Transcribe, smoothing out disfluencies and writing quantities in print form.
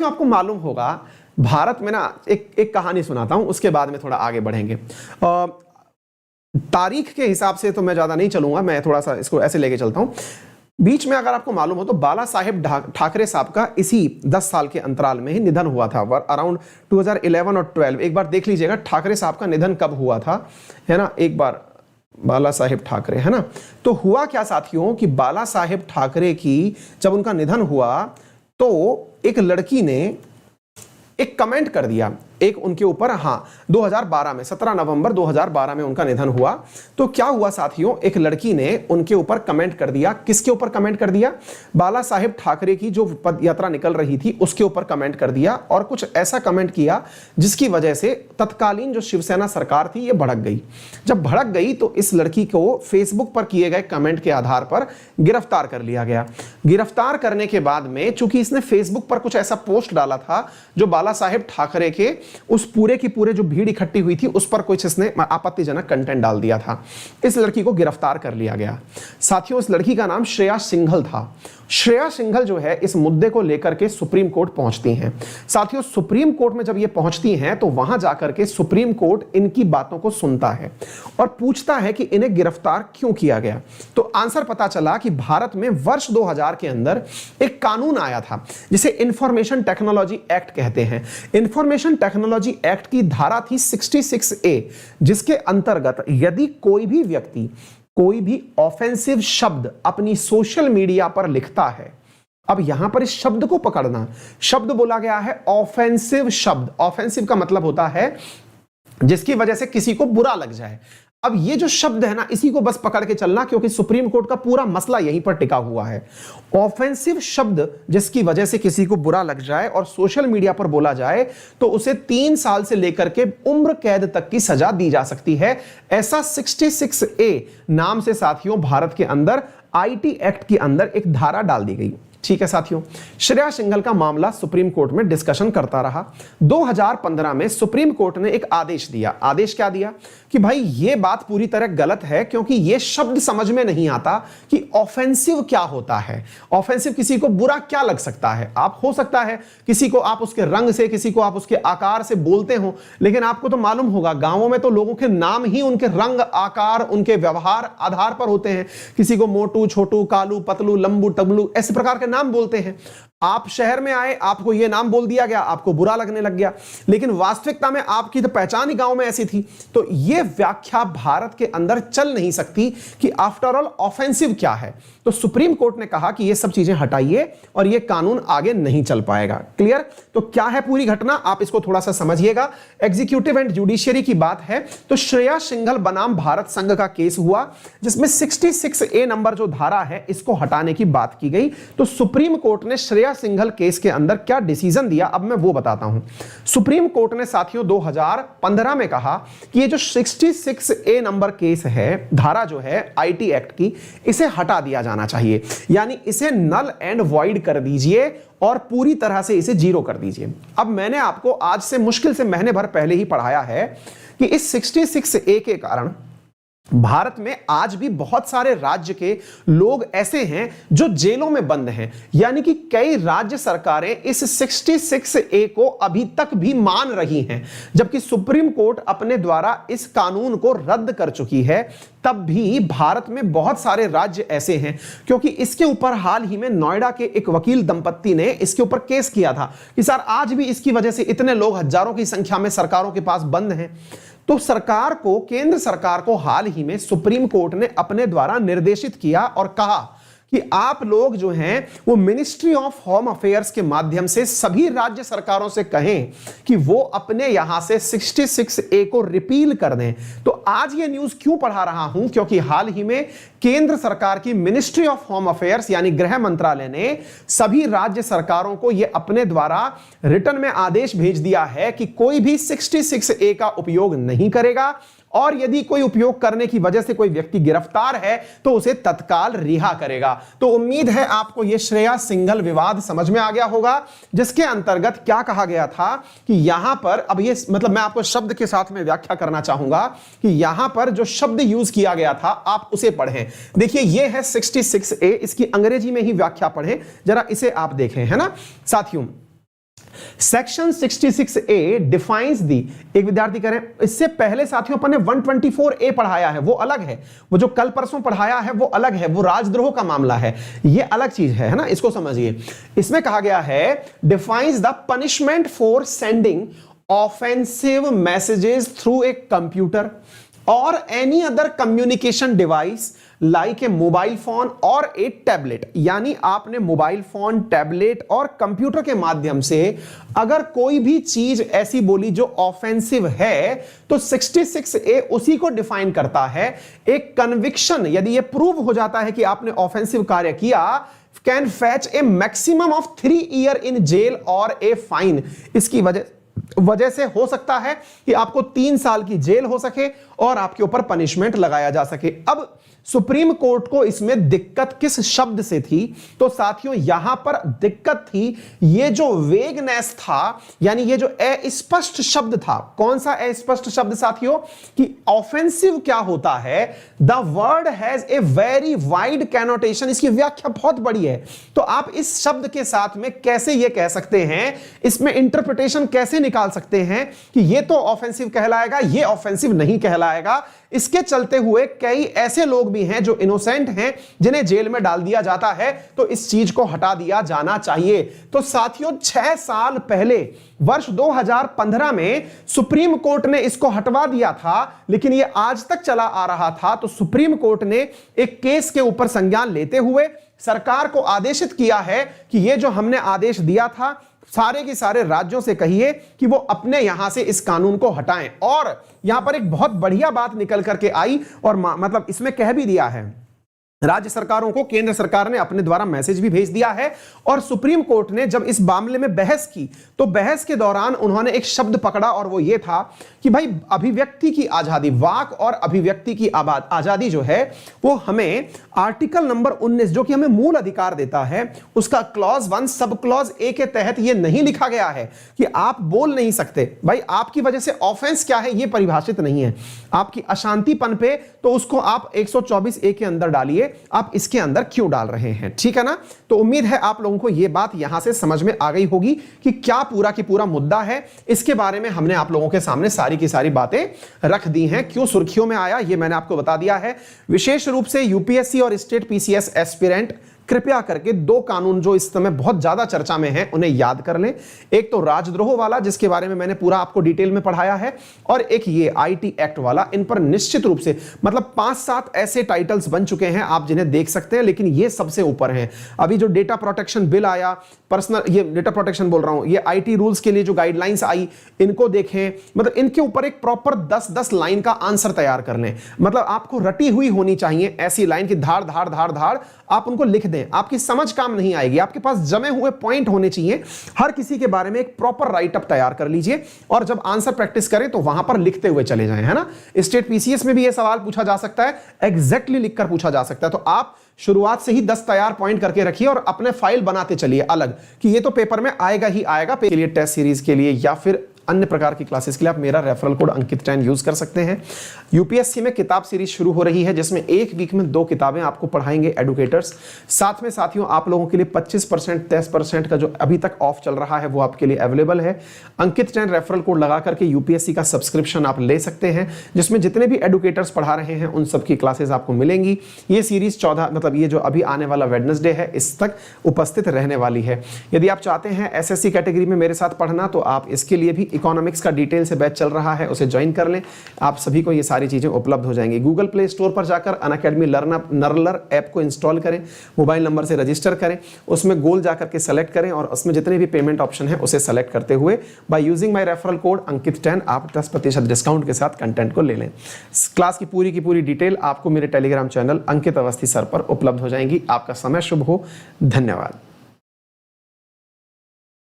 आपको मालूम होगा भारत में ना एक कहानी सुनाता हूं, उसके बाद में थोड़ा आगे बढ़ेंगे। तारीख के हिसाब से तो मैं ज्यादा नहीं चलूंगा, मैं थोड़ा सा इसको ऐसे लेके चलता हूं। बीच में अगर आपको मालूम हो तो बाला साहेब ठाकरे साहब का इसी 10 साल के अंतराल में ही निधन हुआ था, अराउंड 2011 और 12। एक बार देख लीजिएगा ठाकरे साहब का निधन कब हुआ था, है ना। एक बार बाला साहेब ठाकरे, है ना। तो हुआ क्या साथियों कि बाला साहेब ठाकरे की जब उनका निधन हुआ तो एक लड़की ने एक कमेंट कर दिया एक उनके ऊपर। हाँ, 2012 में 17 नवंबर 2012 में उनका निधन हुआ। तो क्या हुआ साथियों, एक लड़की ने उनके ऊपर कमेंट कर दिया। किसके ऊपर कमेंट कर दिया? बाला साहेब ठाकरे की जो पद यात्रा निकल रही थी उसके ऊपर कमेंट कर दिया, और कुछ ऐसा कमेंट किया जिसकी वजह से तत्कालीन जो शिवसेना सरकार थी ये भड़क गई। जब भड़क गई तो इस लड़की को फेसबुक पर किए गए कमेंट के आधार पर गिरफ्तार कर लिया गया। गिरफ्तार करने के बाद में चूंकि इसने फेसबुक पर कुछ ऐसा पोस्ट डाला था जो बाला साहेब ठाकरे के उस पूरे की पूरे जो भीड़ इकट्ठी हुई थी उस पर कुछ इसने आपत्तिजनक कंटेंट डाल दिया था। इस लड़की को गिरफ्तार कर लिया गया। साथियों, इस लड़की का नाम श्रेया सिंघल था। श्रेया सिंघल जो है इस मुद्दे को लेकर के सुप्रीम कोर्ट पहुंचती हैं। साथियों, सुप्रीम कोर्ट में जब ये पहुंचती हैं तो वहां जाकर के सुप्रीम कोर्ट इनकी बातों को सुनता है और पूछता है कि इन्हें गिरफ्तार क्यों किया गया। तो आंसर पता चला कि भारत में वर्ष 2000 के अंदर एक कानून आया था जिसे इंफॉर्मेशन टेक्नोलॉजी एक्ट कहते हैं। इंफॉर्मेशन टेक्नोलॉजी एक्ट की धारा थी 66A, जिसके अंतर्गत यदि कोई भी व्यक्ति कोई भी ऑफेंसिव शब्द अपनी सोशल मीडिया पर लिखता है, अब यहां पर इस शब्द को पकड़ना, शब्द बोला गया है ऑफेंसिव शब्द। ऑफेंसिव का मतलब होता है जिसकी वजह से किसी को बुरा लग जाए। अब ये जो शब्द है ना, इसी को बस पकड़ के चलना, क्योंकि सुप्रीम कोर्ट का पूरा मसला यहीं पर टिका हुआ है। ऑफेंसिव शब्द जिसकी वजह से किसी को बुरा लग जाए और सोशल मीडिया पर बोला जाए तो उसे 3 साल से लेकर के उम्र कैद तक की सजा दी जा सकती है। ऐसा 66A नाम से साथियों भारत के अंदर IT एक्ट के अंदर एक धारा डाल दी गई। ठीक है साथियों, श्रेया सिंघल का मामला सुप्रीम कोर्ट में डिस्कशन करता रहा। 2015 में सुप्रीम कोर्ट ने एक आदेश दिया। आदेश क्या दिया कि भाई ये बात पूरी तरह गलत है, क्योंकि ये शब्द समझ में नहीं आता कि ऑफेंसिव क्या होता है। ऑफेंसिव किसी को बुरा क्या लग सकता है। आप हो सकता है किसी को आप उसके रंग से, किसी को आप उसके आकार से बोलते हो, लेकिन आपको तो मालूम होगा गांवों में तो लोगों के नाम ही उनके रंग, आकार, उनके व्यवहार आधार पर होते हैं। किसी को मोटू, छोटू, कालू, पतलू, लंबू, टबलू ऐसे प्रकार के नाम बोलते हैं। आप शहर में आए, आपको यह नाम बोल दिया गया, आपको बुरा लगने लग गया, लेकिन वास्तविकता में आपकी तो पहचान ही गांव में ऐसी थी। तो यह व्याख्या भारत के अंदर चल नहीं सकती कि आफ्टर ऑल ऑफेंसिव क्या है। तो सुप्रीम कोर्ट ने कहा कि यह सब चीजें हटाइए और यह कानून आगे नहीं चल पाएगा। क्लियर? तो क्या है पूरी घटना, आप इसको थोड़ा सा समझिएगा। एग्जीक्यूटिव एंड जुडिशियरी की बात है तो श्रेया सिंघल बनाम भारत संघ का केस हुआ, जिसमें 66A नंबर जो धारा है इसको हटाने की बात की गई। तो सुप्रीम कोर्ट ने श्रेया सिंघल केस के अंदर क्या डिसीजन दिया, अब मैं वो बताता हूं। सुप्रीम कोर्ट ने साथियों 2015 में कहा कि ये जो 66A नंबर केस है, धारा जो है IT एक्ट की, इसे हटा दिया जाना चाहिए, यानी इसे नल एंड वॉइड कर दीजिए और पूरी तरह से इसे जीरो कर दीजिए। अब मैंने आपको आज से मुश्किल से महीने भर पहले ही पढ़ाया है कि इस 66A के कारण भारत में आज भी बहुत सारे राज्य के लोग ऐसे हैं जो जेलों में बंद हैं, यानी कि कई राज्य सरकारें इस 66A को अभी तक भी मान रही हैं, जबकि सुप्रीम कोर्ट अपने द्वारा इस कानून को रद्द कर चुकी है। तब भी भारत में बहुत सारे राज्य ऐसे हैं, क्योंकि इसके ऊपर हाल ही में नोएडा के एक वकील दंपत्ति ने इसके ऊपर केस किया था कि सर आज भी इसकी वजह से इतने लोग हजारों की संख्या में सरकारों के पास बंद हैं। तो सरकार को, केंद्र सरकार को हाल ही में सुप्रीम कोर्ट ने अपने द्वारा निर्देशित किया और कहा कि आप लोग जो हैं वो मिनिस्ट्री ऑफ होम अफेयर्स के माध्यम से सभी राज्य सरकारों से कहें कि वो अपने यहां से 66A को रिपील कर दें। तो आज ये न्यूज क्यों पढ़ा रहा हूं, क्योंकि हाल ही में केंद्र सरकार की मिनिस्ट्री ऑफ होम अफेयर्स यानी गृह मंत्रालय ने सभी राज्य सरकारों को ये अपने द्वारा रिटर्न में आदेश भेज दिया है कि कोई भी 66A का उपयोग नहीं करेगा, और यदि कोई उपयोग करने की वजह से कोई व्यक्ति गिरफ्तार है तो उसे तत्काल रिहा करेगा। तो उम्मीद है आपको यह श्रेया सिंघल विवाद समझ में आ गया होगा, जिसके अंतर्गत क्या कहा गया था कि यहां पर, अब ये मतलब मैं आपको शब्द के साथ में व्याख्या करना चाहूंगा कि यहां पर जो शब्द यूज किया गया था आप उसे पढ़ें। देखिए ये है 66A, इसकी अंग्रेजी में ही व्याख्या पढ़ें, जरा इसे आप देखें, है ना साथियों। सेक्शन 66A डिफाइंस दी, एक विद्यार्थी करें, इससे पहले साथियों अपन ने 124A पढ़ाया है, वो अलग है, वो जो कल परसों पढ़ाया है वो अलग है, वो राजद्रोह का मामला है, ये अलग चीज है ना, इसको समझिए। इसमें कहा गया है defines the punishment for sending offensive messages through a computer और any other communication device like a mobile phone और ए टैबलेट। यानी आपने मोबाइल फोन, टैबलेट और कंप्यूटर के माध्यम से अगर कोई भी चीज ऐसी बोली जो ऑफेंसिव है तो 66A उसी को डिफाइन करता है। एक कन्विक्शन यदि यह प्रूव हो जाता है कि आपने ऑफेंसिव कार्य किया, can fetch a maximum of 3 year in jail और ए फाइन। इसकी वजह से हो सकता है कि आपको 3 साल की जेल हो सके और आपके ऊपर पनिशमेंट लगाया जा सके। अब सुप्रीम कोर्ट को इसमें दिक्कत किस शब्द से थी? तो साथियों यहां पर दिक्कत थी ये जो वेगनेस था, यानी ये जो अस्पष्ट शब्द था। कौन सा अस्पष्ट शब्द साथियों? कि ऑफेंसिव क्या होता है? The word has a very wide connotation, इसकी व्याख्या बहुत बड़ी है। तो आप इस शब्द के साथ में कैसे ये कह सकते हैं, इसमें इंटरप्रिटेशन कैसे निकाल सकते हैं कि ये तो ऑफेंसिव कहलाएगा, ये ऑफेंसिव नहीं कहलाएगा। इसके चलते हुए कई ऐसे लोग भी हैं जो इनोसेंट हैं, जिन्हें जेल में डाल दिया जाता है। तो इस चीज को हटा दिया जाना चाहिए। तो साथियों 6 साल पहले वर्ष 2015 में सुप्रीम कोर्ट ने इसको हटवा दिया था, लेकिन यह आज तक चला आ रहा था। तो सुप्रीम कोर्ट ने एक केस के ऊपर संज्ञान लेते हुए सरकार को आदेशित किया है कि यह जो हमने आदेश दिया था, सारे के सारे राज्यों से कहिए कि वो अपने यहां से इस कानून को हटाएं। और यहां पर एक बहुत बढ़िया बात निकल करके आई और मतलब इसमें कह भी दिया है, राज्य सरकारों को केंद्र सरकार ने अपने द्वारा मैसेज भी भेज दिया है। और सुप्रीम कोर्ट ने जब इस मामले में बहस की तो बहस के दौरान उन्होंने एक शब्द पकड़ा और वो ये था कि भाई अभिव्यक्ति की आजादी, वाक और अभिव्यक्ति की आजादी जो है वो हमें आर्टिकल नंबर 19 जो कि हमें मूल अधिकार देता है, उसका क्लॉज 1 सब क्लॉज ए के तहत ये नहीं लिखा गया है कि आप बोल नहीं सकते। भाई आपकी वजह से ऑफेंस क्या है ये परिभाषित नहीं है। आपकी अशांतिपन पे तो उसको आप 124A के अंदर डालिए, आप इसके अंदर क्यों डाल रहे हैं? ठीक है ना। तो उम्मीद है आप लोगों को यह बात यहां से समझ में आ गई होगी कि क्या पूरा की पूरा मुद्दा है। इसके बारे में हमने आप लोगों के सामने सारी की सारी बातें रख दी हैं। क्यों सुर्खियों में आया ये मैंने आपको बता दिया है। विशेष रूप से यूपीएससी और स्टेट पीसीएस एस्पिरेंट कृपया करके 2 कानून जो इस समय बहुत ज्यादा चर्चा में हैं उन्हें याद कर लें। एक तो राजद्रोह वाला जिसके बारे में मैंने पूरा आपको डिटेल में पढ़ाया है, और एक ये आईटी एक्ट वाला। इन पर निश्चित रूप से मतलब 5-7 ऐसे टाइटल्स बन चुके हैं आप जिन्हें देख सकते हैं, लेकिन ये सबसे ऊपर हैं। अभी जो डेटा प्रोटेक्शन बिल आया, पर्सनल, ये डेटा प्रोटेक्शन बोल रहा हूं, ये आईटी रूल्स के लिए जो गाइडलाइंस आई, इनको देखें। मतलब इनके ऊपर एक प्रॉपर 10-10 लाइन का आंसर तैयार कर लें। मतलब आपको रटी हुई होनी चाहिए ऐसी लाइन की धाड़ धाड़ धाड़ धाड़ आप उनको लिख दें। आपकी समझ काम नहीं आएगी, आपके पास जमे हुए पॉइंट होने चाहिए। हर किसी के बारे में एक प्रॉपर राइट अप तैयार कर लीजिए और जब आंसर प्रैक्टिस करें तो वहां पर लिखते हुए चले जाएं, है ना। स्टेट पीसीएस में भी यह सवाल पूछा जा सकता है, एग्जैक्टली लिखकर पूछा जा सकता है। तो आप शुरुआत से ही 10 तैयार पॉइंट करके रखिए और अपने फाइल बनाते चलिए अलग कि ये तो पेपर में आएगा ही आएगा। के लिए टेस्ट सीरीज के लिए या फिर अन्य प्रकार की क्लासेस के लिए आप मेरा रेफरल कोड अंकित 10 यूज कर सकते हैं। यूपीएससी में किताब सीरीज शुरू हो रही है जिसमें एक वीक में 2 किताबें आपको पढ़ाएंगे एडुकेटर्स। साथ में साथियों आप लोगों के लिए 25% 10% का जो अभी तक ऑफ चल रहा है वो आपके लिए अवेलेबल है। अंकित 10 रेफरल कोड लगा करके यूपीएससी का सब्सक्रिप्शन आप ले सकते हैं, जिसमें जितने भी एडुकेटर्स पढ़ा रहे हैं उन सबकी क्लासेस आपको मिलेंगी। ये सीरीज 14 मतलब ये जो अभी आने वाला वेडनेसडे है इस तक उपस्थित रहने वाली है। यदि आप चाहते हैं एसएससी कैटेगरी में मेरे साथ पढ़ना तो आप इसके लिए भी इकोनॉमिक्स का डिटेल से बैच चल रहा है, उसे ज्वाइन कर लें। आप सभी को ये सारी चीजें उपलब्ध हो जाएंगी। गूगल प्ले स्टोर पर जाकर अनअकैडमी नरलर ऐप को इंस्टॉल करें, मोबाइल नंबर से रजिस्टर करें, उसमें गोल जाकर के सेलेक्ट करें और उसमें जितने भी पेमेंट ऑप्शन है उसे सेलेक्ट करते हुए by using my referral code Ankit 10 आप 10% डिस्काउंट के साथ कंटेंट को ले लें। क्लास की पूरी डिटेल आपको मेरे टेलीग्राम चैनल अंकित अवस्थी सर पर उपलब्ध हो जाएंगी। आपका समय शुभ हो। धन्यवाद।